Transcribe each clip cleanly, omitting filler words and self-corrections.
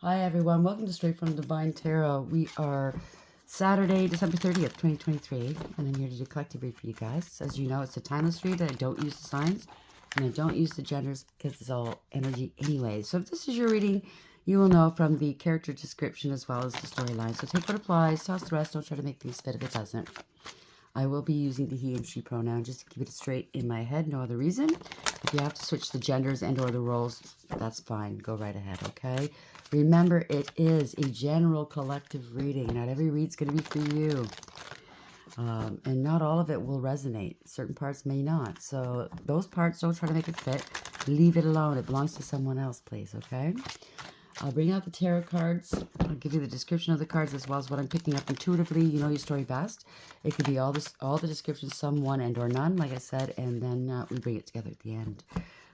Hi everyone, welcome to Straight from Divine Tarot. We are Saturday, December 30th, 2023, and I'm here to do a collective read for you guys. As you know, it's a timeless read. I don't use the signs, and I don't use the genders because it's all energy anyway. So if this is your reading, you will know from the character description as well as the storyline. So take what applies, toss the rest, don't try to make things fit if it doesn't. I will be using the he and she pronoun just to keep it straight in my head, no other reason. If you have to switch the genders and or the roles, that's fine. Go right ahead, okay? Remember, it is a general collective reading. Not every read's going to be for you. And not all of it will resonate. Certain parts may not. So those parts, don't try to make it fit. Leave it alone. It belongs to someone else, please, okay? I'll bring out the tarot cards. I'll give you the description of the cards as well as what I'm picking up intuitively. You know your story best. It could be all the descriptions, some, one, and or none, like I said, and then we bring it together at the end.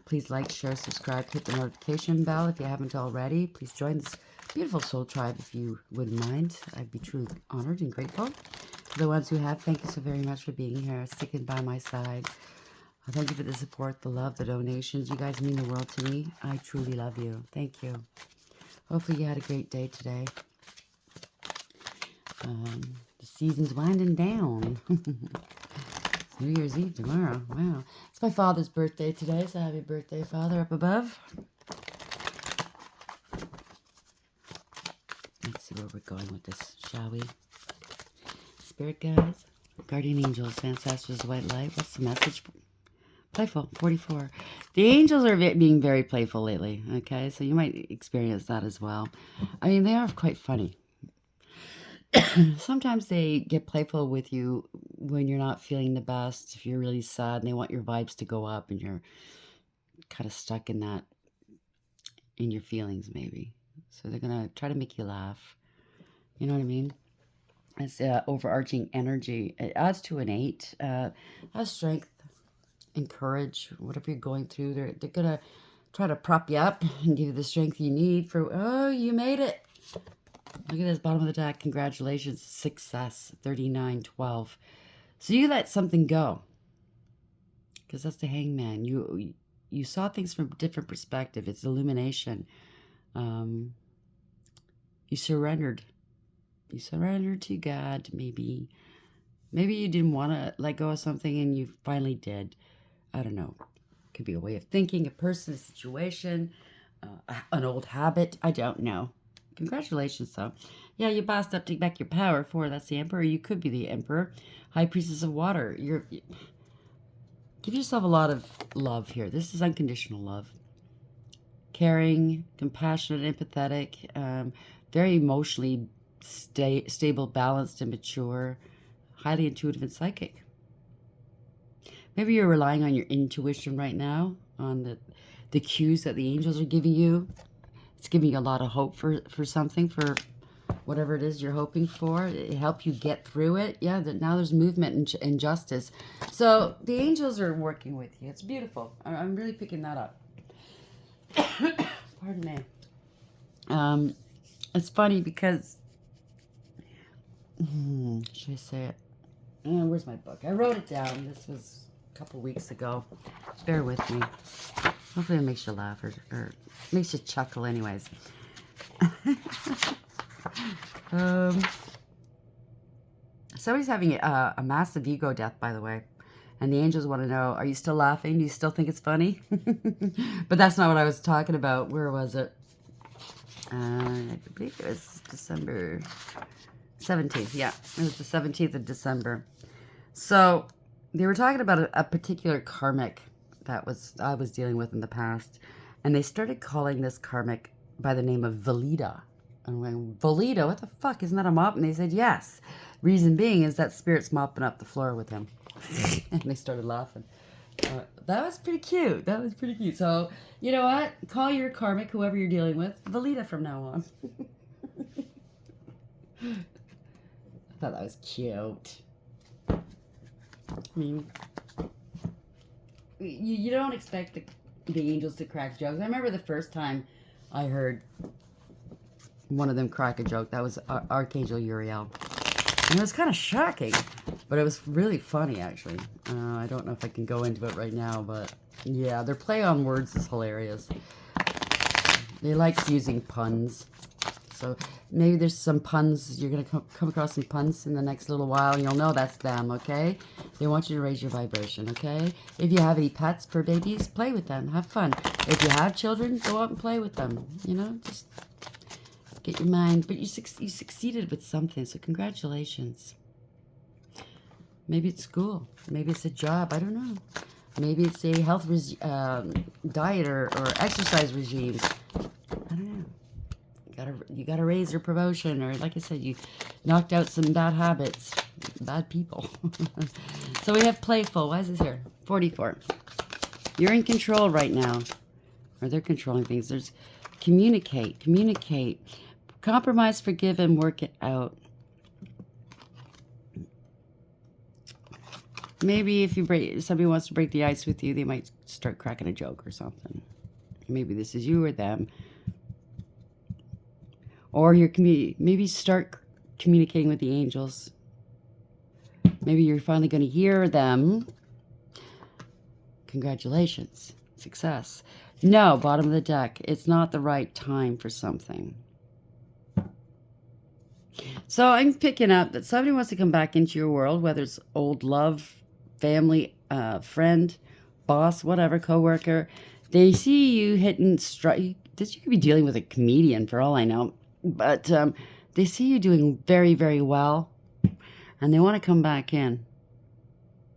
Please like, share, subscribe, hit the notification bell if you haven't already. Please join this beautiful soul tribe if you wouldn't mind. I'd be truly honored and grateful. For the ones who have, thank you so very much for being here, sticking by my side. Thank you for the support, the love, the donations. You guys mean the world to me. I truly love you. Thank you. Hopefully you had a great day today. The season's winding down. It's New Year's Eve tomorrow. Wow. It's my father's birthday today, so happy birthday, Father, up above. Let's see where we're going with this, shall we? Spirit guides, guardian angels, ancestors, white light. What's the message? Playful, 44. The angels are being very playful lately, okay? So you might experience that as well. I mean, they are quite funny. Sometimes they get playful with you when you're not feeling the best, if you're really sad and they want your vibes to go up and you're kind of stuck in that, in your feelings maybe. So they're going to try to make you laugh. You know what I mean? It's overarching energy. It adds to an 8. Has strength and courage, whatever you're going through. They're going to try to prop you up and give you the strength you need for, oh, you made it. Look at this bottom of the deck. Congratulations. Success. 3912. So you let something go. Because that's the hangman. You saw things from a different perspective. It's illumination. You surrendered. You surrendered to God, maybe. Maybe you didn't want to let go of something and you finally did. I don't know. Could be a way of thinking, a person, a situation, an old habit. I don't know. Congratulations, though. Yeah, you bossed up to take back your power. 4, that's the Emperor. You could be the Emperor. High Priestess of Water. Give yourself a lot of love here. This is unconditional love. Caring, compassionate, empathetic, very emotionally stable, balanced, and mature. Highly intuitive and psychic. Maybe you're relying on your intuition right now, on the cues that the angels are giving you. It's giving you a lot of hope for something, for whatever it is you're hoping for. It help you get through it. Yeah, now there's movement and justice. So the angels are working with you. It's beautiful. I'm really picking that up. Pardon me. It's funny because, should I say it? Where's my book? I wrote it down. This was a couple weeks ago. Bear with me. Hopefully it makes you laugh or makes you chuckle anyways. Somebody's having a massive ego death, by the way. And the angels want to know, are you still laughing? Do you still think it's funny? But that's not what I was talking about. Where was it? I believe it was December 17th. Yeah, it was the 17th of December. So they were talking about a particular karmic that I was dealing with in the past. And they started calling this karmic by the name of Valida. And when Valida, what the fuck, isn't that a mop? And they said, yes. Reason being is that spirit's mopping up the floor with him. And they started laughing. That was pretty cute. That was pretty cute. So, you know what? Call your karmic, whoever you're dealing with, Valida from now on. I thought that was cute. I mean, you don't expect the angels to crack jokes. I remember the first time I heard one of them crack a joke. That was Archangel Uriel. And it was kind of shocking, but it was really funny, actually. I don't know if I can go into it right now, but yeah, their play on words is hilarious. They like using puns. So maybe there's some puns. You're going to come across some puns in the next little while, and you'll know that's them, okay? They want you to raise your vibration, okay? If you have any pets, fur babies, play with them. Have fun. If you have children, go out and play with them. You know, just get your mind. But you succeeded with something, so congratulations. Maybe it's school. Maybe it's a job. I don't know. Maybe it's a health diet or exercise regime. I don't know. You gotta raise your promotion, or like I said, you knocked out some bad habits, bad people. So we have playful. Why is this here? 44. You're in control right now, or they're controlling things. There's communicate, compromise, forgive, and work it out. Maybe if somebody wants to break the ice with you, they might start cracking a joke or something. Maybe this is you or them. Or maybe start communicating with the angels. Maybe you're finally going to hear them. Congratulations. Success. No, bottom of the deck. It's not the right time for something. So I'm picking up that somebody wants to come back into your world, whether it's old love, family, friend, boss, whatever, coworker. They see you hitting strike. You could be dealing with a comedian for all I know, but they see you doing very, very well, and they want to come back in,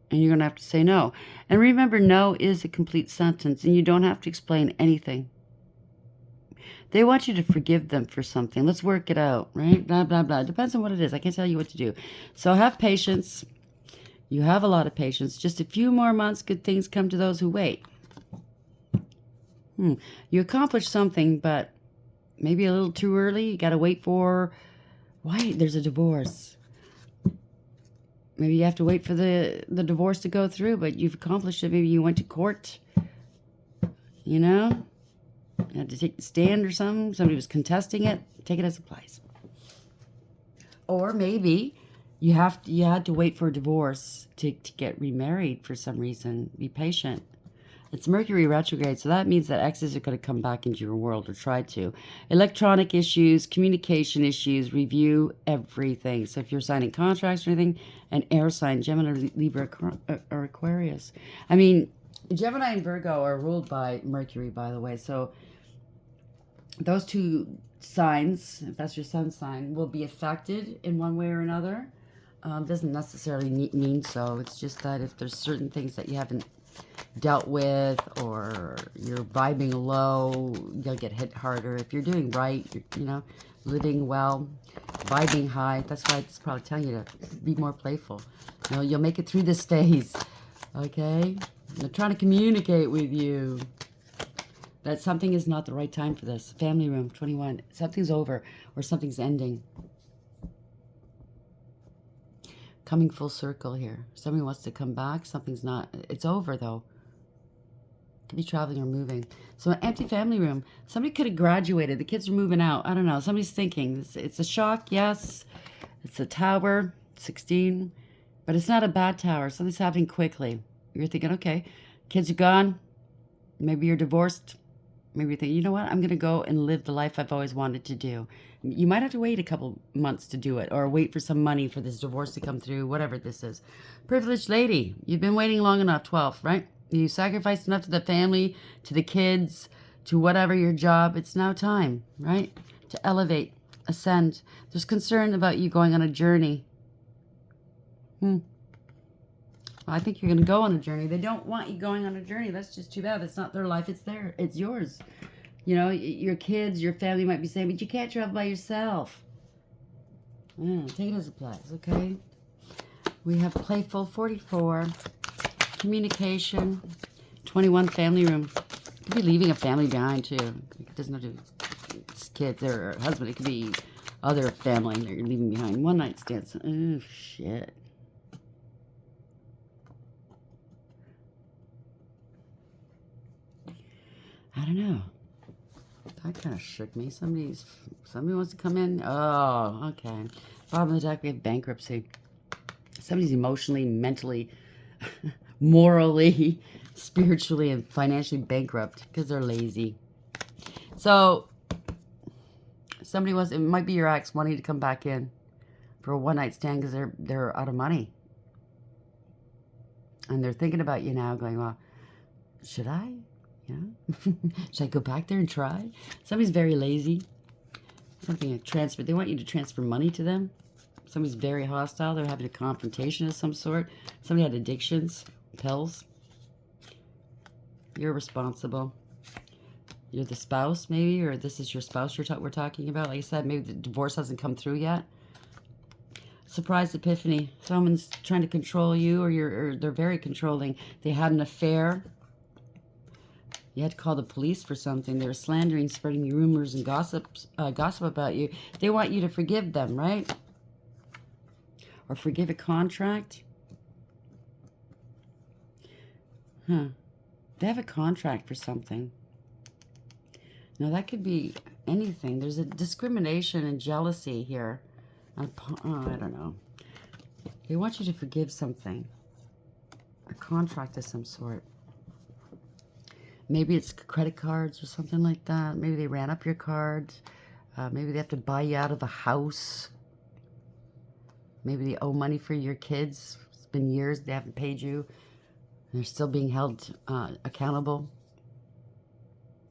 and you're going to have to say no. And remember, no is a complete sentence, and you don't have to explain anything. They want you to forgive them for something. Let's work it out, right? Blah, blah, blah. Depends on what it is. I can't tell you what to do. So have patience. You have a lot of patience. Just a few more months, good things come to those who wait. You accomplished something, but maybe a little too early. You got to wait for... Why? There's a divorce. Maybe you have to wait for the divorce to go through, but you've accomplished it. Maybe you went to court. You know? You had to take the stand or something. Somebody was contesting it. Take it as it applies. Or maybe... You had to wait for a divorce to get remarried for some reason. Be patient. It's Mercury retrograde, so that means that exes are going to come back into your world or try to. Electronic issues, communication issues, review everything. So if you're signing contracts or anything, an air sign, Gemini, Libra, or Aquarius. I mean, Gemini and Virgo are ruled by Mercury, by the way. So those two signs, if that's your sun sign, will be affected in one way or another. Doesn't necessarily mean so. It's just that if there's certain things that you haven't dealt with, or you're vibing low, you'll get hit harder. If you're doing right, you're, living well, vibing high, that's why it's probably telling you to be more playful. You'll make it through this phase, okay? They're trying to communicate with you that something is not the right time for this. Family room, 21. Something's over, or something's ending. Coming full circle here. Somebody wants to come back. Something's not. It's over, though. Could be traveling or moving. So an empty family room. Somebody could have graduated. The kids are moving out. I don't know. Somebody's thinking. It's a shock, yes. It's a tower, 16. But it's not a bad tower. Something's happening quickly. You're thinking, okay, kids are gone. Maybe you're divorced. Maybe you're thinking, you know what? I'm going to go and live the life I've always wanted to do. You might have to wait a couple months to do it, or wait for some money for this divorce to come through, whatever this is. Privileged lady, you've been waiting long enough, 12, right? You sacrificed enough to the family, to the kids, to whatever your job. It's now time, right? To elevate, ascend. There's concern about you going on a journey. Well, I think you're going to go on a journey. They don't want you going on a journey. That's just too bad. It's not their life. It's theirs. It's yours. Your kids, your family might be saying, but you can't travel by yourself. Take it as it applies, okay? We have playful, 44. Communication, 21, family room. Could be leaving a family behind, too. It doesn't have to be kids or husband. It could be other family that you're leaving behind. One night stands. Oh, shit. I don't know. That kind of shook me. Somebody wants to come in. Oh, okay. Bottom of the deck, we have bankruptcy. Somebody's emotionally, mentally, morally, spiritually, and financially bankrupt because they're lazy. So Somebody wants, it might be your ex wanting to come back in for a one-night stand because they're out of money. And they're thinking about you now going, well, should I? Should I go back there and try? Somebody's very lazy. Something to transfer. They want you to transfer money to them. Somebody's very hostile. They're having a confrontation of some sort. Somebody had addictions, pills. You're responsible. You're the spouse, maybe, or this is your spouse we're talking about. Like I said, maybe the divorce hasn't come through yet. Surprise epiphany. Someone's trying to control you, or they're very controlling. They had an affair. You had to call the police for something. They were slandering, spreading rumors and gossip about you. They want you to forgive them, right? Or forgive a contract. They have a contract for something. Now, that could be anything. There's a discrimination and jealousy here. I don't know. They want you to forgive something. A contract of some sort. Maybe it's credit cards or something like that. Maybe they ran up your cards. Maybe they have to buy you out of the house. Maybe they owe money for your kids. It's been years they haven't paid you. They're still being held accountable.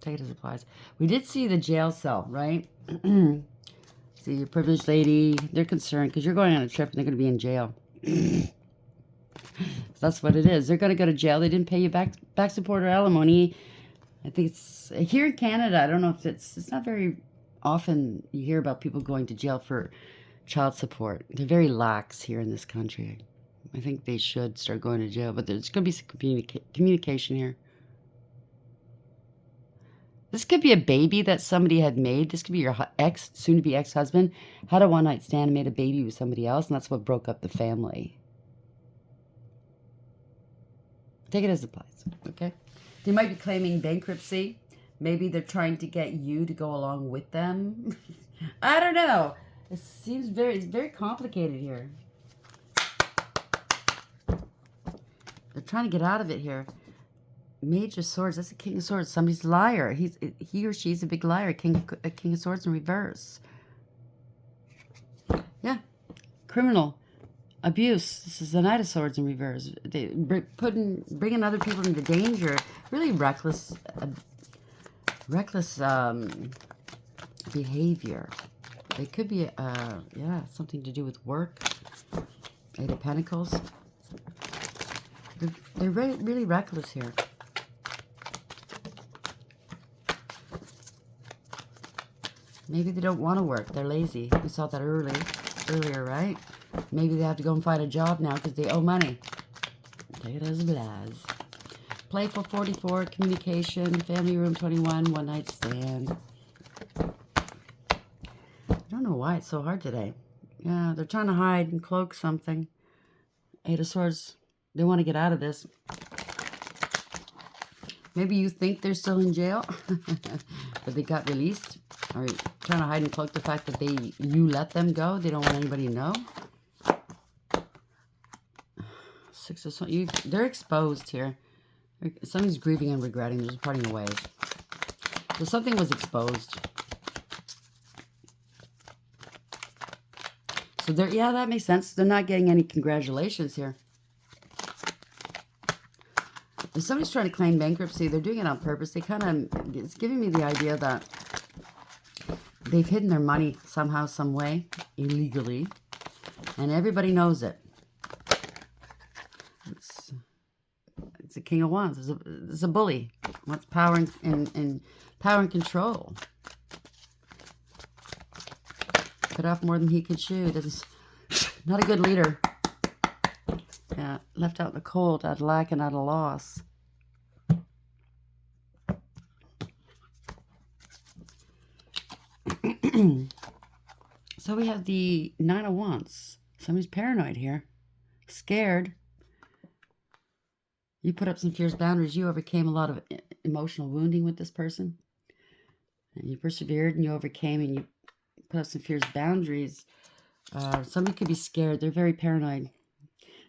Take it as applies. We did see the jail cell, right? See, your privileged lady, they're concerned because you're going on a trip and they're going to be in jail. That's what it is. They're going to go to jail. They didn't pay you back support or alimony. I think it's here in Canada. I don't know if it's not very often you hear about people going to jail for child support. They're very lax here in this country. I think they should start going to jail, but there's going to be some communication here. This could be a baby that somebody had made. This could be your soon-to-be ex-husband, had a one-night stand and made a baby with somebody else, and that's what broke up the family. Take it as it applies, okay? They might be claiming bankruptcy. Maybe they're trying to get you to go along with them. I don't know. It seems it's very complicated here. They're trying to get out of it here. Major Swords, that's a King of Swords. Somebody's a liar. He or she's a big liar. King of Swords in reverse. Yeah. Criminal. Abuse. This is the Knight of Swords in reverse. They bringing other people into danger. Really reckless behavior. It could be something to do with work. Eight of Pentacles. They're really reckless here. Maybe they don't want to work. They're lazy. We saw that earlier, right? Maybe they have to go and find a job now because they owe money. Take it as a blaz. Playful 44, communication, family room 21, one night stand. I don't know why it's so hard today. Yeah, they're trying to hide and cloak something. Eight of Swords. They want to get out of this. Maybe you think they're still in jail, but they got released. Or trying to hide and cloak the fact that you let them go. They don't want anybody to know. Six of Swords. They're exposed here. Something's grieving and regretting. There's parting away. So something was exposed. So that makes sense. They're not getting any congratulations here. If somebody's trying to claim bankruptcy, they're doing it on purpose. It's giving me the idea that they've hidden their money somehow, some way, illegally, and everybody knows it. It's a King of Wands. It's a bully. Wants power and power and control. Cut off more than he can chew. Not a good leader. Yeah, left out in the cold, out of lack and out of loss. So we have the Nine of Wands. Somebody's paranoid here. Scared. You put up some fierce boundaries. You overcame a lot of emotional wounding with this person. And you persevered and you overcame and you put up some fierce boundaries. Somebody could be scared. They're very paranoid.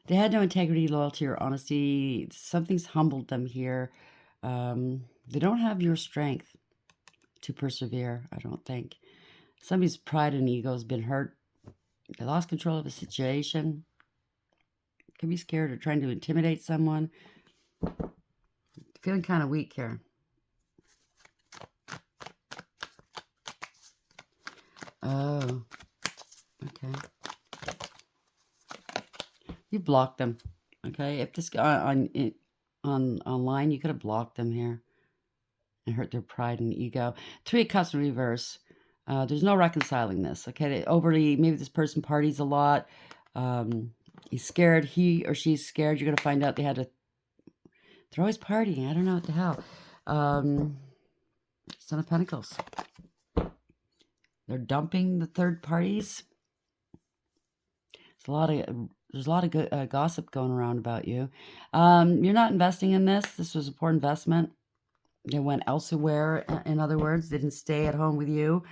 They had no integrity, loyalty, or honesty. Something's humbled them here. They don't have your strength to persevere, I don't think. Somebody's pride and ego has been hurt. They lost control of a situation. Could be scared or trying to intimidate someone. Feeling kind of weak here. Oh, okay. You blocked them. Okay, if this guy on online, you could have blocked them here and hurt their pride and ego. 3 of Cups in reverse. There's no reconciling this. Okay, maybe this person parties a lot. He's scared. He or she's scared. You're gonna find out they're always partying. I don't know what the hell. Son of Pentacles. They're dumping the third parties. There's a lot of good gossip going around about you. You're not investing in this. This was a poor investment. They went elsewhere. In other words, they didn't stay at home with you.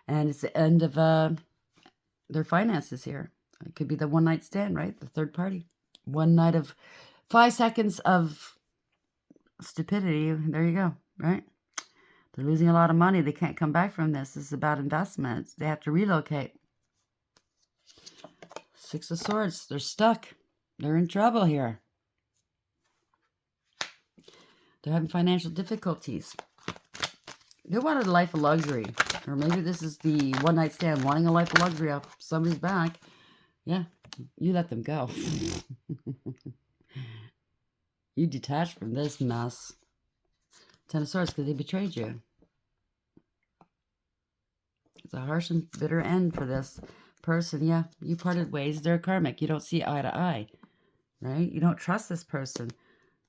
And it's the end of their finances here. It could be the one-night stand, right? The third party. 1 night of 5 seconds of stupidity. There you go, right? They're losing a lot of money. They can't come back from this. This is about investments. They have to relocate. 6 of Swords. They're stuck. They're in trouble here. They're having financial difficulties. They wanted a life of luxury. Or maybe this is the one-night stand, wanting a life of luxury off somebody's back. Yeah, you let them go. You detached from this mess. 10 of Swords, because they betrayed you. It's a harsh and bitter end for this person. Yeah, you parted ways. They're karmic. You don't see eye to eye, right? You don't trust this person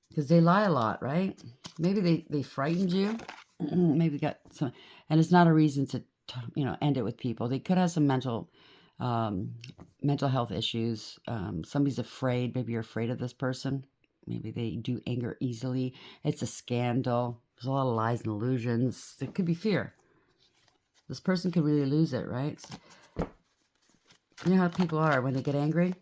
because they lie a lot, right? Maybe they frightened you. Maybe got some, and it's not a reason to end it with people. They could have some mental health issues. Somebody's afraid. Maybe you're afraid of this person. Maybe they do anger easily. It's a scandal. There's a lot of lies and illusions. There could be fear. This person could really lose it, right? You know how people are when they get angry?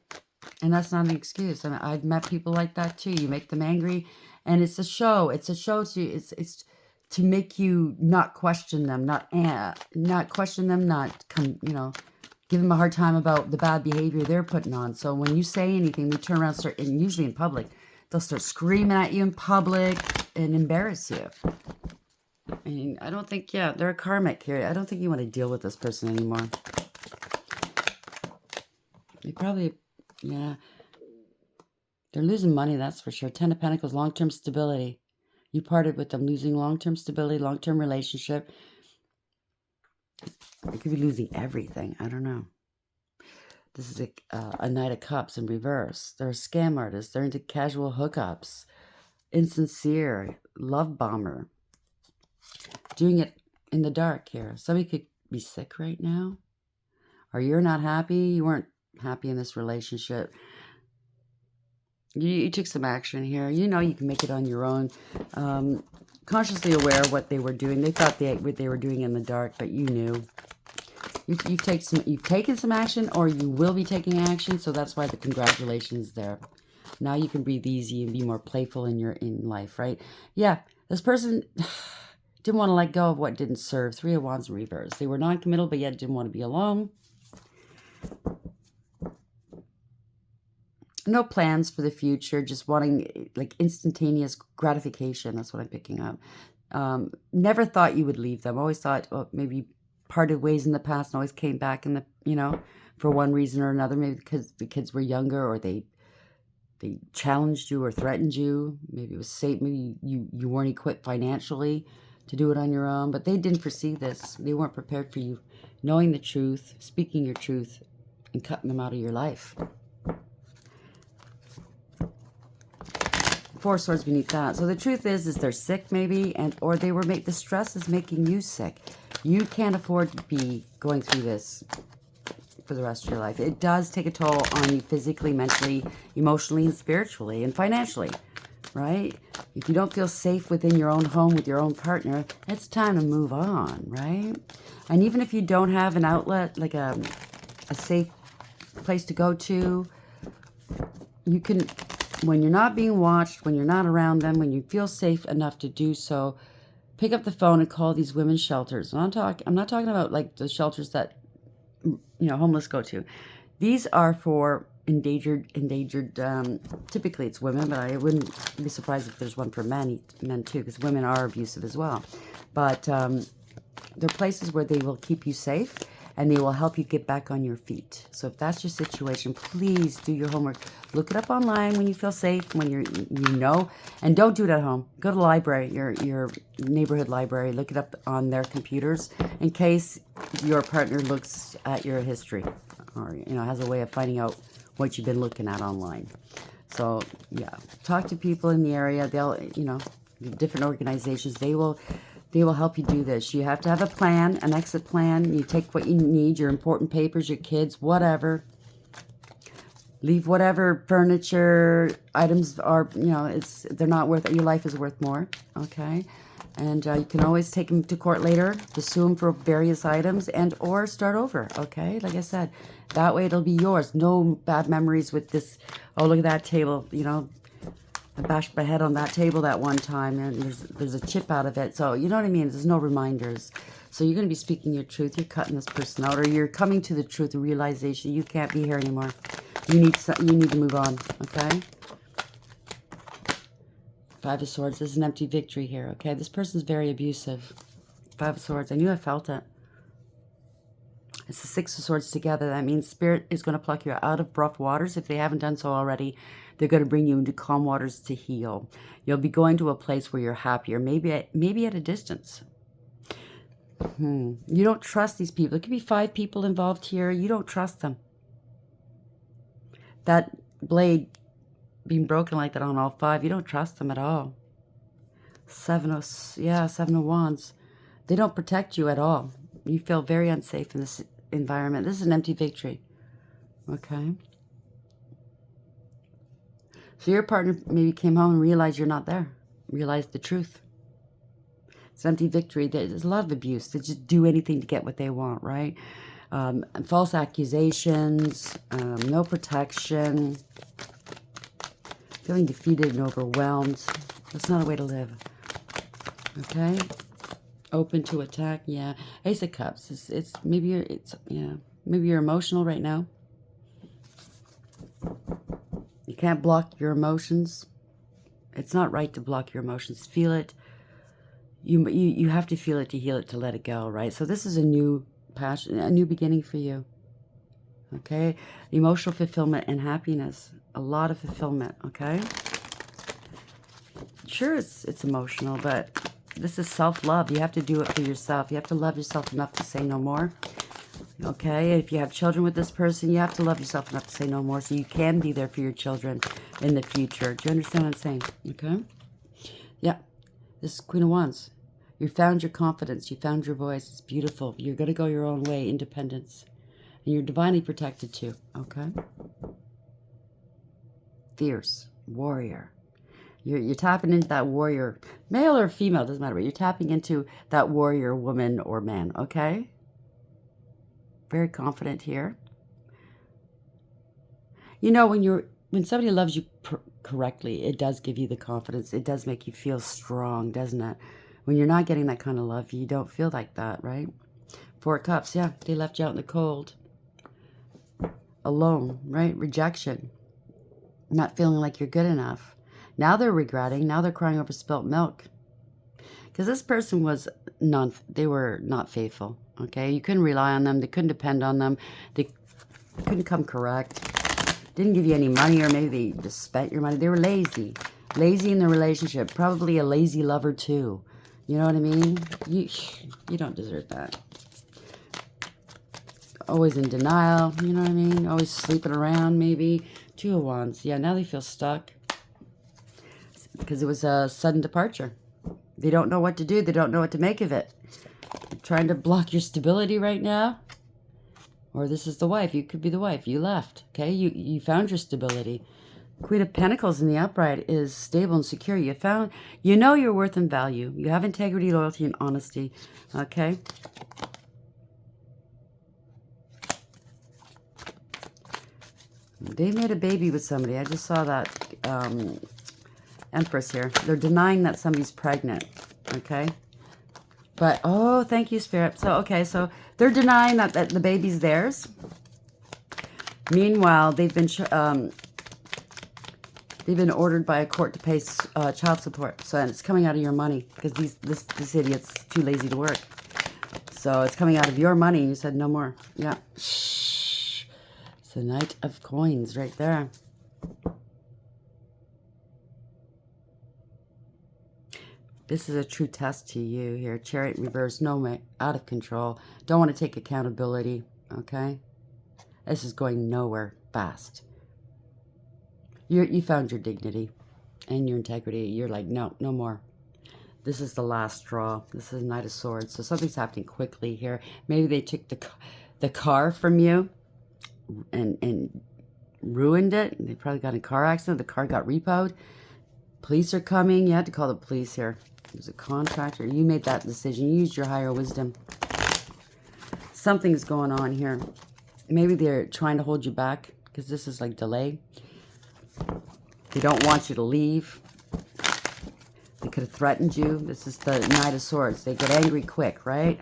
And that's not an excuse. I mean, I've met people like that too. You make them angry, and it's a show. It's a show it's to make you not question them, not question them, give them a hard time about the bad behavior they're putting on. So when you say anything, they turn around, and usually in public, they'll start screaming at you in public and embarrass you. I mean, I don't think, they're a karmic here. I don't think you want to deal with this person anymore. They probably, they're losing money, that's for sure. 10 of Pentacles, long-term stability. You parted with them, losing long-term stability, long-term relationship. They could be losing everything. I don't know. This is a Knight of Cups in reverse. They're a scam artist. They're into casual hookups. Insincere. Love bomber. Doing it in the dark here. Somebody could be sick right now. Or you're not happy. You weren't happy in this relationship. You took some action here. You know you can make it on your own. Consciously aware of what they were doing. They thought what they were doing in the dark, but you knew. You've taken some action, or you will be taking action. So that's why the congratulations there. Now you can breathe easy and be more playful in life, right? Yeah, this person didn't want to let go of what didn't serve. 3 of Wands in reverse. They were non-committal, but yet didn't want to be alone. No plans for the future, just wanting like instantaneous gratification. That's what I'm picking up. Never thought you would leave them. Always thought, maybe parted ways in the past and always came back in the, for one reason or another. Maybe because the kids were younger, or they challenged you or threatened you. Maybe it was safe. Maybe you weren't equipped financially to do it on your own. But they didn't foresee this. They weren't prepared for you knowing the truth, speaking your truth, and cutting them out of your life. 4 swords beneath that. So the truth is they're sick maybe, or the stress is making you sick. You can't afford to be going through this for the rest of your life. It does take a toll on you physically, mentally, emotionally, and spiritually, and financially, right? If you don't feel safe within your own home with your own partner, it's time to move on, right? And even if you don't have an outlet, like a safe place to go to, you can... When you're not being watched, when you're not around them, when you feel safe enough to do so, Pick up the phone and call these women's shelters. I'm not talking about like the shelters that, homeless go to. These are for endangered. Typically it's women, but I wouldn't be surprised if there's one for men too, because women are abusive as well. But they're places where they will keep you safe and they will help you get back on your feet. So if that's your situation, please do your homework. Look it up online when you feel safe, when you know, and don't do it at home. Go to the library, your neighborhood library. Look it up on their computers in case your partner looks at your history or has a way of finding out what you've been looking at online. So yeah, talk to people in the area. They'll different organizations. They will help you do this. You have to have a plan, an exit plan. You take what you need, your important papers, your kids, whatever. Leave whatever furniture, items are, they're not worth it. Your life is worth more, okay? And you can always take them to court later to sue them for various items and or start over, okay? Like I said, that way it'll be yours. No bad memories with this. Oh, look at that table, I bashed my head on that table that one time, and there's a chip out of it. So, you know what I mean? There's no reminders. So you're going to be speaking your truth. You're cutting this person out, or you're coming to the truth, the realization you can't be here anymore. You need to move on, okay? Five of Swords. This is an empty victory here, okay? This person's very abusive. Five of Swords. I knew I felt it. It's the Six of Swords together. That means Spirit is going to pluck you out of rough waters. If they haven't done so already, they're going to bring you into calm waters to heal. You'll be going to a place where you're happier, maybe at a distance. You don't trust these people. There could be 5 people involved here. You don't trust them. That blade being broken like that on all 5, you don't trust them at all. Seven of Wands. They don't protect you at all. You feel very unsafe in this environment. This is an empty victory. Okay. So your partner maybe came home and realized you're not there. Realized the truth. It's an empty victory. There's a lot of abuse. They just do anything to get what they want, right? False accusations, no protection, feeling defeated and overwhelmed. That's not a way to live. Okay? Open to attack, yeah. Ace of Cups. Maybe you're emotional right now. You can't block your emotions. It's not right to block your emotions. Feel it. You have to feel it to heal it, to let it go, right? So this is a new passion, a new beginning for you. Okay? Emotional fulfillment and happiness. A lot of fulfillment, okay? Sure, it's emotional, but this is self-love. You have to do it for yourself. You have to love yourself enough to say no more. Okay? If you have children with this person, you have to love yourself enough to say no more so you can be there for your children in the future. Do you understand what I'm saying? Okay? Yeah. This is Queen of Wands. You found your confidence. You found your voice. It's beautiful. You're going to go your own way. Independence. And you're divinely protected too. Okay? Fierce. Warrior. You're tapping into that warrior. Male or female, doesn't matter. But you're tapping into that warrior woman or man. Okay? Very confident here. You know, when somebody loves you correctly, it does give you the confidence. It does make you feel strong, doesn't it? When you're not getting that kind of love, you don't feel like that, right? 4 of Cups, yeah. They left you out in the cold. Alone, right? Rejection. Not feeling like you're good enough. Now they're regretting. Now they're crying over spilt milk. Because this person they were not faithful, okay? You couldn't rely on them. They couldn't depend on them. They couldn't come correct. Didn't give you any money, or maybe they just spent your money. They were lazy. Lazy in the relationship. Probably a lazy lover too. You know what I mean? You don't deserve that. Always in denial. You know what I mean? Always sleeping around maybe. 2 of Wands. Yeah, now they feel stuck. Because it was a sudden departure. They don't know what to do. They don't know what to make of it. They're trying to block your stability right now. Or this is the wife. You could be the wife. You left. Okay? You found your stability. Queen of Pentacles in the upright is stable and secure. You know your worth and value. You have integrity, loyalty, and honesty. Okay? They made a baby with somebody. I just saw that Empress here. They're denying that somebody's pregnant. Okay? But, oh, thank you, Spirit. So, okay, so they're denying that the baby's theirs. Meanwhile, they've been ordered by a court to pay child support. So and it's coming out of your money because this idiot's too lazy to work. So it's coming out of your money. You said no more. Yeah. Shh. It's the Knight of Coins right there. This is a true test to you here. Chariot reverse. No, out of control. Don't want to take accountability. Okay? This is going nowhere fast. You found your dignity and your integrity. You're like, no more. This is the last straw. This is Knight of Swords. So something's happening quickly here. Maybe they took the car from you and ruined it. They probably got in a car accident. The car got repoed. Police are coming. You had to call the police here. There's a contractor. You made that decision. You used your higher wisdom. Something's going on here. Maybe they're trying to hold you back because this is like delay. They don't want you to leave. They could have threatened you. This is the Knight of Swords. They get angry quick, right?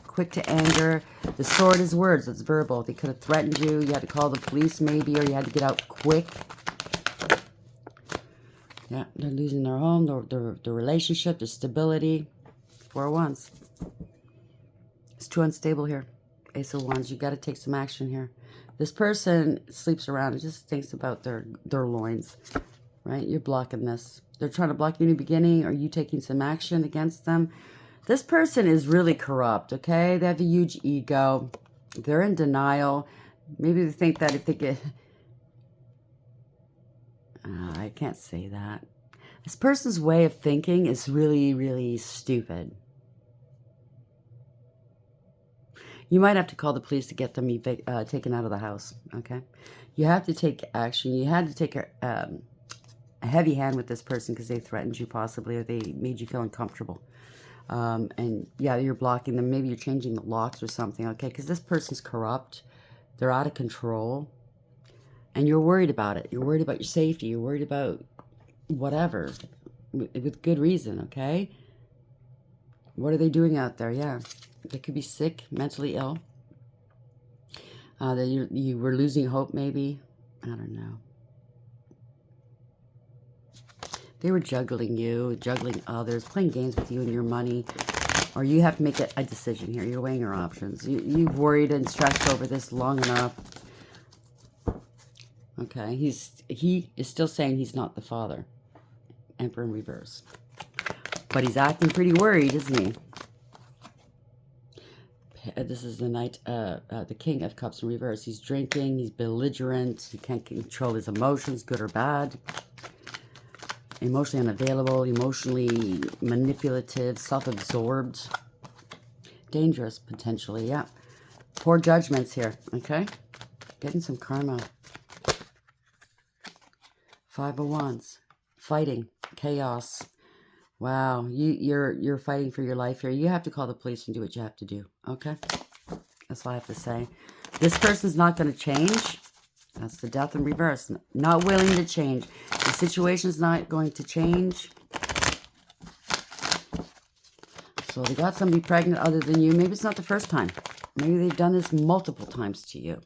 Quick to anger. The sword is words. It's verbal. They could have threatened you. You had to call the police maybe, or you had to get out quick. Yeah, they're losing their home, their relationship, their stability. 4 of Wands. It's too unstable here. Ace of Wands. You got to take some action here. This person sleeps around and just thinks about their loins, right? You're blocking this. They're trying to block your new beginning. Are you taking some action against them? This person is really corrupt, okay? They have a huge ego. They're in denial. Maybe they think that if they get... I can't say that. This person's way of thinking is really, really stupid. You might have to call the police to get them taken out of the house, okay? You have to take action. You had to take a heavy hand with this person because they threatened you possibly, or they made you feel uncomfortable. And yeah, you're blocking them. Maybe you're changing the locks or something, okay? Because this person's corrupt. They're out of control. And you're worried about it. You're worried about your safety. You're worried about whatever. With good reason, okay? What are they doing out there? Yeah. They could be sick, mentally ill. That you were losing hope, maybe. I don't know. They were juggling you, juggling others, playing games with you and your money. Or you have to make a decision here. You're weighing your options. You've worried and stressed over this long enough. Okay, he is still saying he's not the father. Emperor in reverse. But he's acting pretty worried, isn't he? This is the Knight, the King of Cups in reverse. He's drinking, he's belligerent, he can't control his emotions, good or bad. Emotionally unavailable, emotionally manipulative, self-absorbed. Dangerous, potentially, yeah. Poor judgments here, okay? Getting some karma. 5 of Wands. Fighting. Chaos. Wow. You're fighting for your life here. You have to call the police and do what you have to do, okay? That's all I have to say. This person's not going to change. That's the Death in reverse. Not willing to change. The situation's not going to change. So they got somebody pregnant other than you. Maybe it's not the first time. Maybe they've done this multiple times to you.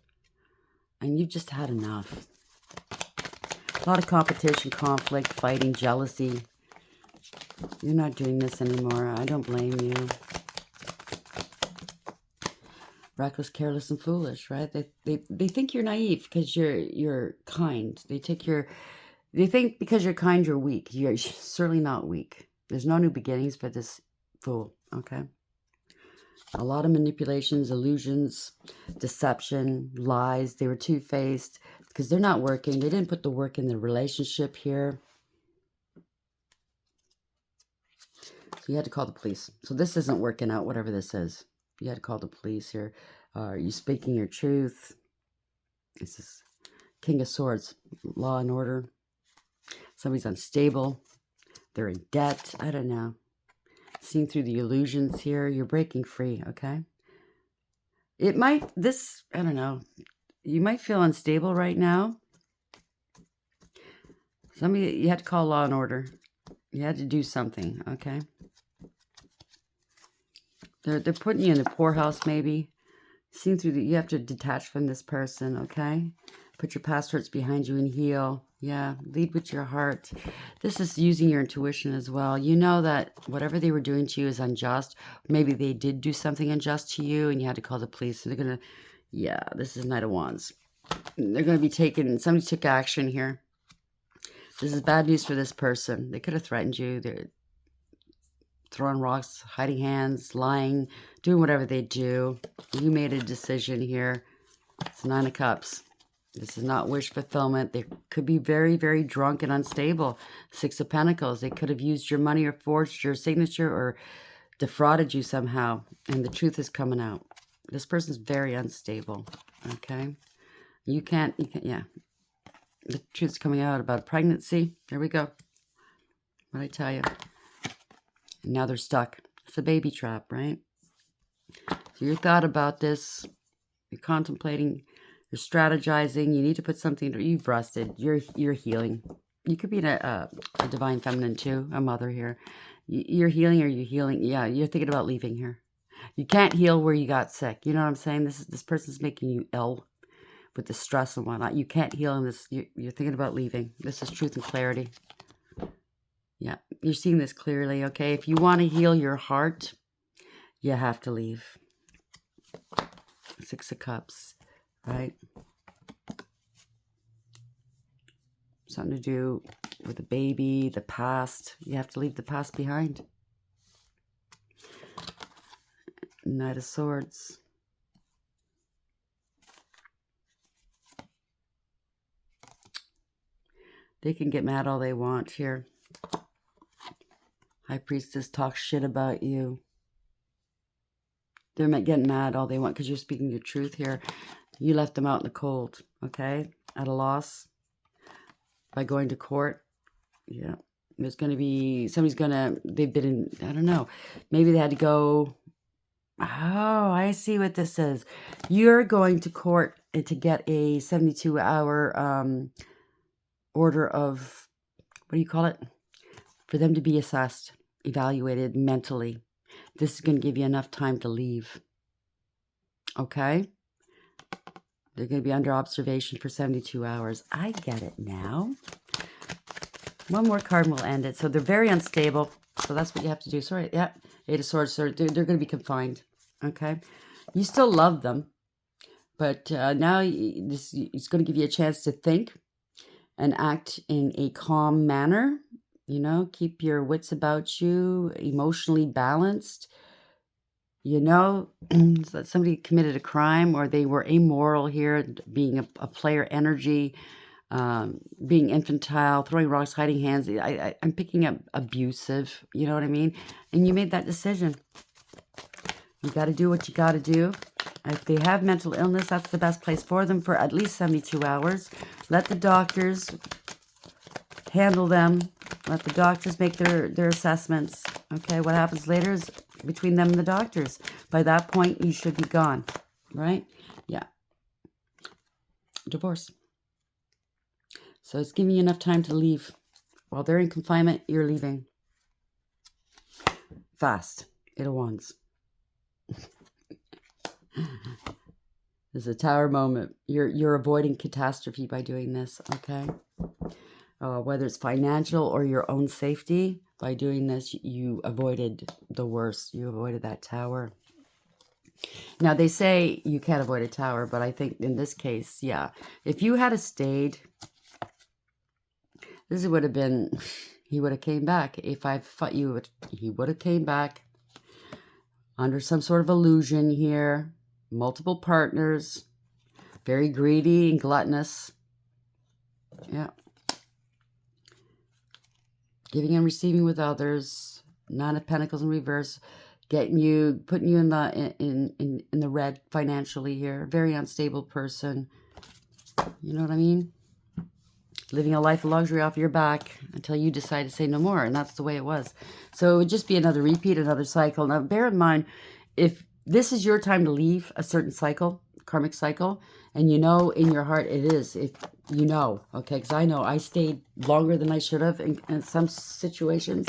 And you've just had enough. A lot of competition, conflict, fighting, jealousy. You're not doing this anymore. I don't blame you. Reckless, careless, and foolish, right? They think you're naive because you're kind. They think because you're kind you're weak. You're certainly not weak. There's no new beginnings for this fool, okay? A lot of manipulations, illusions, deception, lies. They were two-faced because they're not working. They didn't put the work in the relationship here. So you had to call the police. So this isn't working out, whatever this is. You had to call the police here. Are you speaking your truth? This is King of Swords. Law and order. Somebody's unstable. They're in debt. I don't know. Seeing through the illusions here. You're breaking free, okay? It might, I don't know. You might feel unstable right now. You had to call law and order. You had to do something, okay? They're putting you in the poorhouse, maybe. Seeing through you have to detach from this person, okay? Put your past hurts behind you and heal. Yeah, lead with your heart. This is using your intuition as well. You know that whatever they were doing to you is unjust. Maybe they did do something unjust to you and you had to call the police. So they're going to, yeah, this is Knight of Wands. They're going to be taking, somebody took action here. This is bad news for this person. They could have threatened you. They're throwing rocks, hiding hands, lying, doing whatever they do. You made a decision here. It's 9 of Cups. This is not wish fulfillment. They could be very, very drunk and unstable. 6 of Pentacles. They could have used your money or forged your signature or defrauded you somehow. And the truth is coming out. This person's very unstable. Okay? You can't, yeah. The truth's coming out about pregnancy. There we go. What I tell you. And now they're stuck. It's a baby trap, right? So your thought about this, you're contemplating, you're strategizing, you need to put something, you've rested, you're healing. You could be a divine feminine too, a mother here. You're healing or you're healing. Yeah, you're thinking about leaving here. You can't heal where you got sick. You know what I'm saying? This person's making you ill with the stress and whatnot. You can't heal in this. You're thinking about leaving. This is truth and clarity. Yeah, you're seeing this clearly, okay? If you want to heal your heart, you have to leave. 6 of Cups, right? Something to do with the baby, the past. You have to leave the past behind. Knight of Swords. They can get mad all they want here. High Priestess talks shit about you. They're getting mad all they want because you're speaking your truth here. You left them out in the cold, okay? At a loss. By going to court. Yeah. There's going to be, they've been in, I don't know. Maybe they had to go, oh, I see what this is. You're going to court to get a 72-hour order of, what do you call it? For them to be assessed, evaluated mentally. This is going to give you enough time to leave. Okay? They're going to be under observation for 72 hours. I get it now. One more card and we'll end it. So they're very unstable. So that's what you have to do. Sorry. Yeah. 8 of Swords. So they're going to be confined. Okay? You still love them. But now it's going to give you a chance to think and act in a calm manner. You know, keep your wits about you, emotionally balanced. You know, that somebody committed a crime or they were amoral here, being a player energy, being infantile, throwing rocks, hiding hands. I'm picking up abusive, you know what I mean? And you made that decision. You got to do what you got to do. If they have mental illness, that's the best place for them for at least 72 hours. Let the doctors handle them. Let the doctors make their assessments. Okay, what happens later is between them and the doctors. By that point, you should be gone, right? Yeah. Divorce. So it's giving you enough time to leave. While they're in confinement, you're leaving. Fast. 8 of Wands. This is a tower moment. You're avoiding catastrophe by doing this, okay? Whether it's financial or your own safety, by doing this, you avoided the worst. You avoided that tower. Now, they say you can't avoid a tower, but I think in this case, yeah. If you had stayed, this would have been, he would have came back. If I thought he would have came back under some sort of illusion here. Multiple partners. Very greedy and gluttonous. Yeah. Giving and receiving with others. 9 of Pentacles in reverse. Putting you in the red financially here. Very unstable person. You know what I mean? Living a life of luxury off your back until you decide to say no more. And that's the way it was. So it would just be another repeat, another cycle. Now, bear in mind, if this is your time to leave a certain cycle, karmic cycle, and you know in your heart it is, if you know, okay, because I know I stayed longer than I should have in some situations.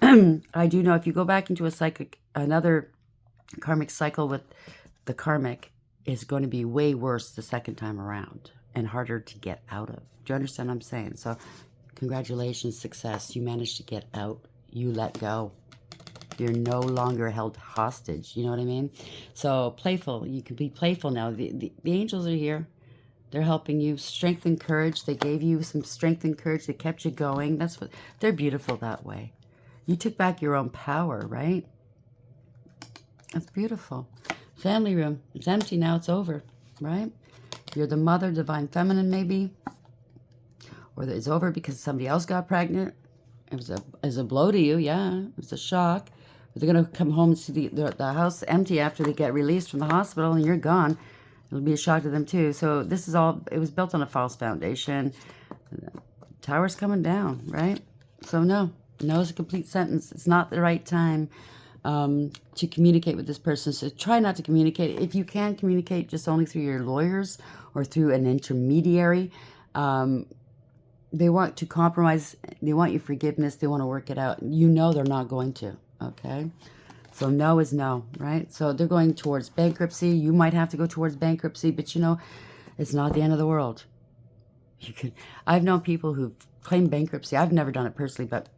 I do know if you go back into a psychic, another Karmic cycle with the karmic is going to be way worse the second time around and harder to get out of. Do you understand what I'm saying? So congratulations, success. You managed to get out. You let go. You're no longer held hostage. You know what I mean? So playful. You can be playful now. The angels are here. They're helping you. Strength and courage. They gave you some strength and courage. They kept you going. That's what they're beautiful that way. You took back your own power, right? That's beautiful. Family room. It's empty now. It's over, right? You're the mother, divine feminine, maybe. Or it's over because somebody else got pregnant. It was a blow to you, yeah. It was a shock. But they're going to come home and see the house empty after they get released from the hospital and you're gone. It'll be a shock to them too. So this is all, it was built on a false foundation. The tower's coming down, right? So no is a complete sentence. It's not the right time to communicate with this person. So try not to communicate. If you can communicate, just only through your lawyers or through an intermediary. They want to compromise. They want your forgiveness. They want to work it out. You know they're not going to, okay? So no is no, right? So they're going towards bankruptcy. You might have to go towards bankruptcy, but you know, it's not the end of the world. I've known people who've claimed bankruptcy. I've never done it personally, but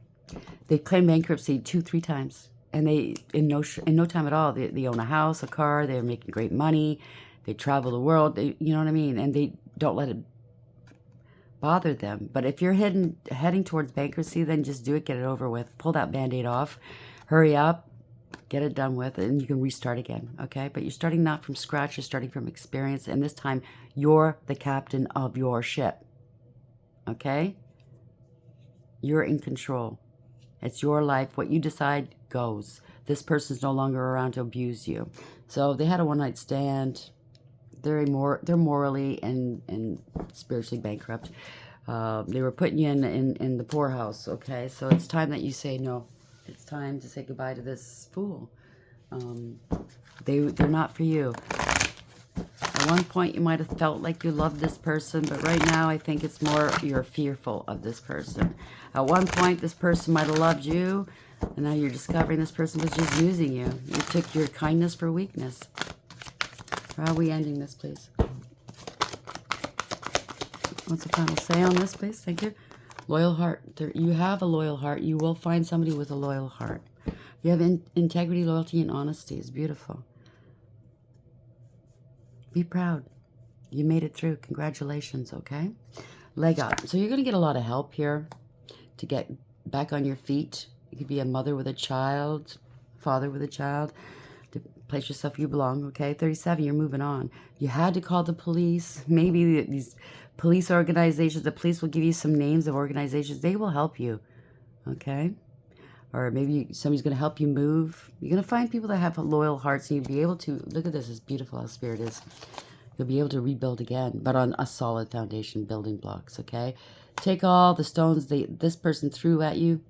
they claimed bankruptcy 2-3 times. And they, in no time at all, they own a house, a car, they're making great money, they travel the world, you know what I mean? And they don't let it bother them. But if you're heading towards bankruptcy, then just do it, get it over with. Pull that Band-Aid off, hurry up, get it done with, and you can restart again, okay? But you're starting not from scratch, you're starting from experience, and this time you're the captain of your ship, okay? You're in control. It's your life. What you decide goes. This person's no longer around to abuse you. So they had a one-night stand. They're morally and spiritually bankrupt. They were putting you in the poorhouse, okay? So it's time that you say no. It's time to say goodbye to this fool. They're not for you. At one point, you might have felt like you loved this person, but right now, I think it's more you're fearful of this person. At one point, this person might have loved you, and now you're discovering this person was just using you. You took your kindness for weakness. How are we ending this, please? What's the final say on this, please? Thank you. Loyal heart. You have a loyal heart. You will find somebody with a loyal heart. You have integrity, loyalty, and honesty. It's beautiful. Be proud. You made it through. Congratulations, okay? Leg up. So you're going to get a lot of help here to get back on your feet. You could be a mother with a child, father with a child. To place yourself, you belong, okay? 37, you're moving on. You had to call the police. Maybe these police organizations, the police will give you some names of organizations. They will help you, okay? Or maybe somebody's going to help you move. You're going to find people that have loyal hearts, and you'll be able to, look at this, it's beautiful how Spirit is. You'll be able to rebuild again, but on a solid foundation, building blocks, okay? Take all the stones this person threw at you,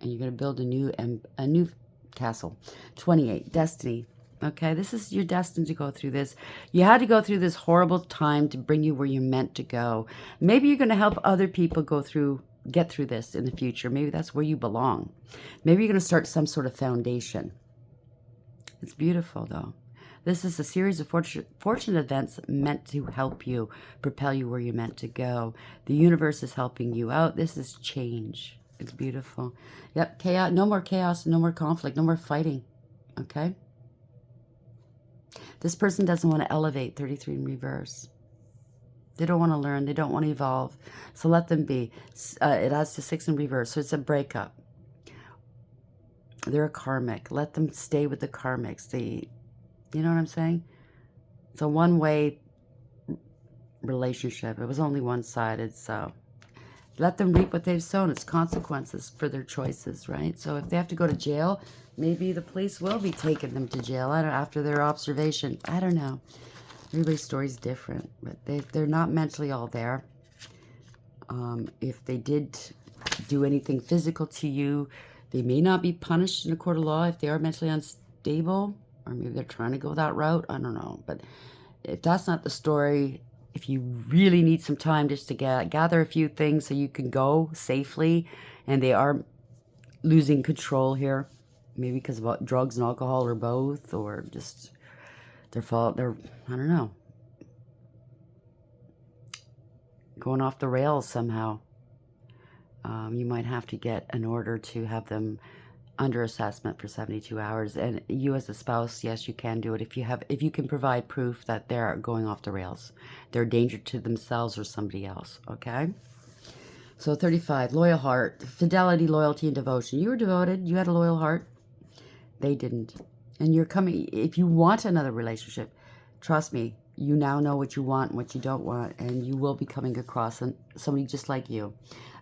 and you're going to build a new castle. 28, destiny. Okay, this is, you're destined to go through this. You had to go through this horrible time to bring you where you're meant to go. Maybe you're going to help other people get through this in the future. Maybe that's where you belong. Maybe you're going to start some sort of foundation. It's beautiful, though. This is a series of fortunate events meant to help you, propel you where you're meant to go. The universe is helping you out. This is change. It's beautiful. Yep, chaos. No more chaos, no more conflict, no more fighting. Okay? This person doesn't want to elevate. 33 in reverse. They don't want to learn. They don't want to evolve. So let them be. It adds to 6 in reverse. So it's a breakup. They're a karmic. Let them stay with the karmics. You know what I'm saying? It's a one-way relationship. It was only one-sided, so let them reap what they've sown. It's consequences for their choices, right? So if they have to go to jail, maybe the police will be taking them to jail after their observation. I don't know. Everybody's story's different, but they're not mentally all there. If they did do anything physical to you, they may not be punished in a court of law if they are mentally unstable, or maybe they're trying to go that route. I don't know. But if that's not the story, if you really need some time just to gather a few things so you can go safely, and they are losing control here, Maybe because of drugs and alcohol or both, or just their fault. They're, I don't know, going off the rails somehow. You might have to get an order to have them under assessment for 72 hours. And you as a spouse, yes, you can do it if you can provide proof that they're going off the rails. They're a danger to themselves or somebody else, okay? So 35, loyal heart, fidelity, loyalty, and devotion. You were devoted. You had a loyal heart. They didn't. And you're coming, if you want another relationship, trust me, you now know what you want and what you don't want, and you will be coming across somebody just like you.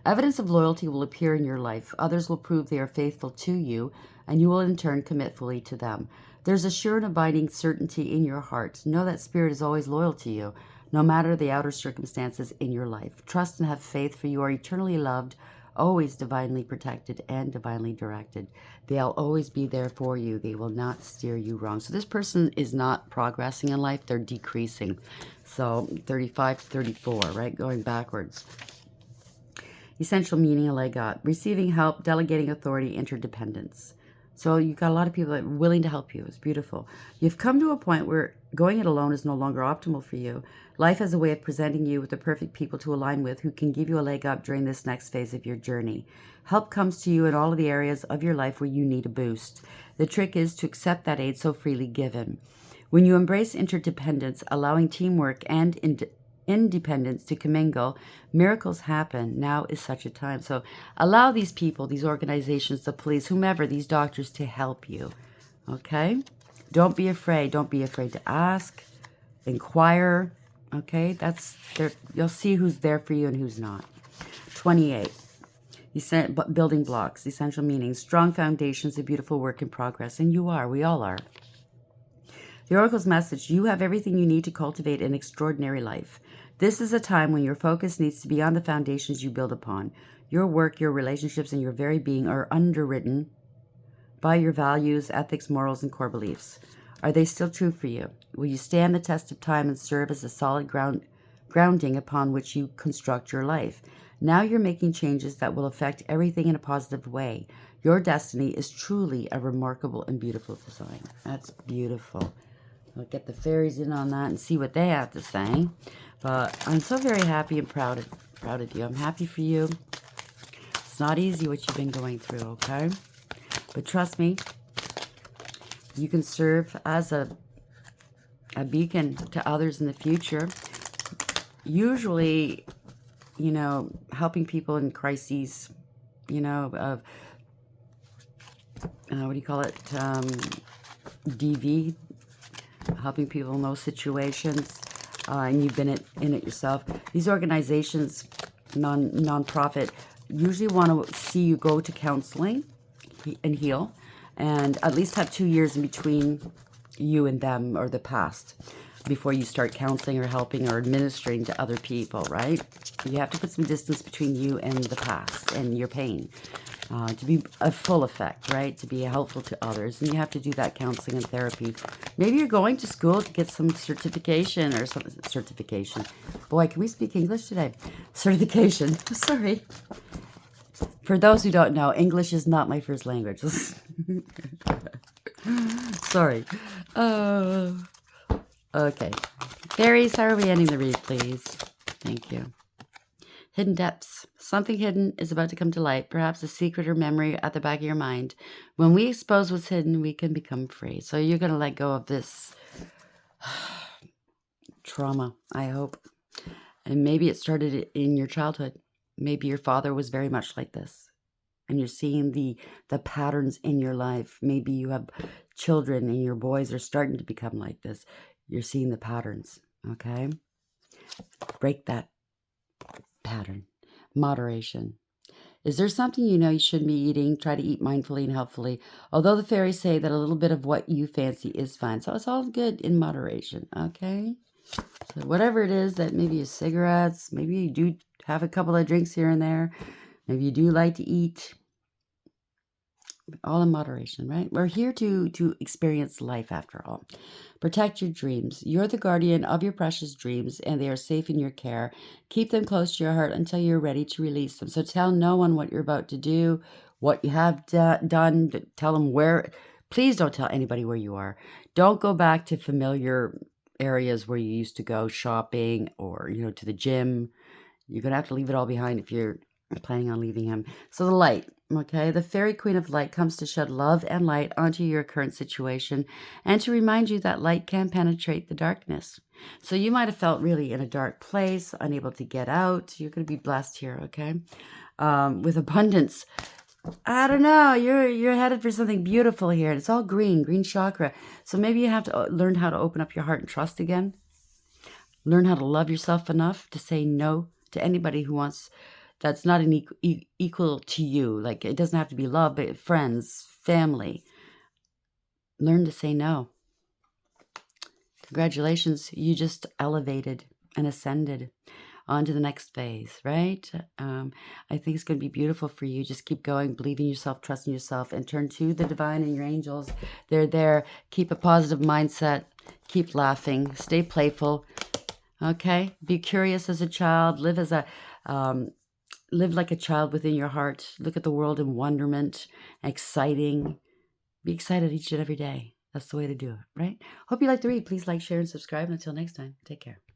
Evidence of loyalty will appear in your life. Others will prove they are faithful to you, and you will in turn commit fully to them. There's a sure and abiding certainty in your heart. Know that spirit is always loyal to you, no matter the outer circumstances in your life. Trust and have faith, for you are eternally loved, always divinely protected and divinely directed. They'll always be there for you. They will not steer you wrong. So this person is not progressing in life. They're decreasing. So 35 to 34, right? Going backwards. Essential meaning, legat. Receiving help, delegating authority, interdependence. So you've got a lot of people that are willing to help you. It's beautiful. You've come to a point where going it alone is no longer optimal for you. Life has a way of presenting you with the perfect people to align with who can give you a leg up during this next phase of your journey. Help comes to you in all of the areas of your life where you need a boost. The trick is to accept that aid so freely given. When you embrace interdependence, allowing teamwork and independence to commingle, miracles happen. Now is such a time. So allow these people, these organizations, the police, whomever, these doctors to help you. Okay? Don't be afraid. Don't be afraid to ask, inquire. Okay? That's there. You'll see who's there for you and who's not. 28. Building blocks, essential meanings, strong foundations, a beautiful work in progress. And you are. We all are. The Oracle's message, you have everything you need to cultivate an extraordinary life. This is a time when your focus needs to be on the foundations you build upon. Your work, your relationships, and your very being are underwritten by your values, ethics, morals, and core beliefs. Are they still true for you? Will you stand the test of time and serve as a solid grounding upon which you construct your life? Now you're making changes that will affect everything in a positive way. Your destiny is truly a remarkable and beautiful design. That's beautiful. I'll get the fairies in on that and see what they have to say. But I'm so very happy and proud of you. I'm happy for you. It's not easy what you've been going through, okay? But trust me, you can serve as a beacon to others in the future. Usually, you know, helping people in crises, you know, of, what do you call it? DV, helping people in those situations, and you've been in it yourself. These organizations, non-profit, usually want to see you go to counseling and heal, and at least have 2 years in between you and them or the past before you start counseling or helping or administering to other people, right? You have to put some distance between you and the past and your pain to be a full effect, right? To be helpful to others. And you have to do that counseling and therapy. Maybe you're going to school to get some certification or some certification. Boy, can we speak English today? Certification. Sorry. For those who don't know, English is not my first language. Sorry. Okay. Fairies, how are we ending the read, please? Thank you. Hidden depths. Something hidden is about to come to light, perhaps a secret or memory at the back of your mind. When we expose what's hidden, we can become free. So you're going to let go of this trauma, I hope. And maybe it started in your childhood. Maybe your father was very much like this. And you're seeing the patterns in your life. Maybe you have children and your boys are starting to become like this. You're seeing the patterns, okay? Break that pattern. Moderation. Is there something you know you shouldn't be eating? Try to eat mindfully and helpfully. Although the fairies say that a little bit of what you fancy is fine. So it's all good in moderation, okay? So whatever it is that maybe is cigarettes, maybe you do have a couple of drinks here and there. Maybe you do like to eat. All in moderation, right? We're here to experience life after all. Protect your dreams. You're the guardian of your precious dreams, and they are safe in your care. Keep them close to your heart until you're ready to release them. So tell no one what you're about to do, what you have done. Tell them where. Please don't tell anybody where you are. Don't go back to familiar areas where you used to go shopping or, to the gym. You're going to have to leave it all behind if you're planning on leaving him. So the light, okay? The fairy queen of light comes to shed love and light onto your current situation and to remind you that light can penetrate the darkness. So you might have felt really in a dark place, unable to get out. You're going to be blessed here, okay? With abundance. I don't know. You're headed for something beautiful here. It's all green chakra. So maybe you have to learn how to open up your heart and trust again. Learn how to love yourself enough to say no to anybody who wants, that's not an equal to you. Like, it doesn't have to be love, but friends, family. Learn to say no. Congratulations, you just elevated and ascended on to the next phase, right? I think it's going to be beautiful for you. Just keep going, believe in yourself, trust in yourself, and turn to the divine and your angels. They're there. Keep a positive mindset. Keep laughing. Stay playful. Okay? Be curious as a child. Live like a child within your heart. Look at the world in wonderment. Exciting. Be excited each and every day. That's the way to do it, right? Hope you like the read. Please like, share, and subscribe. And until next time, take care.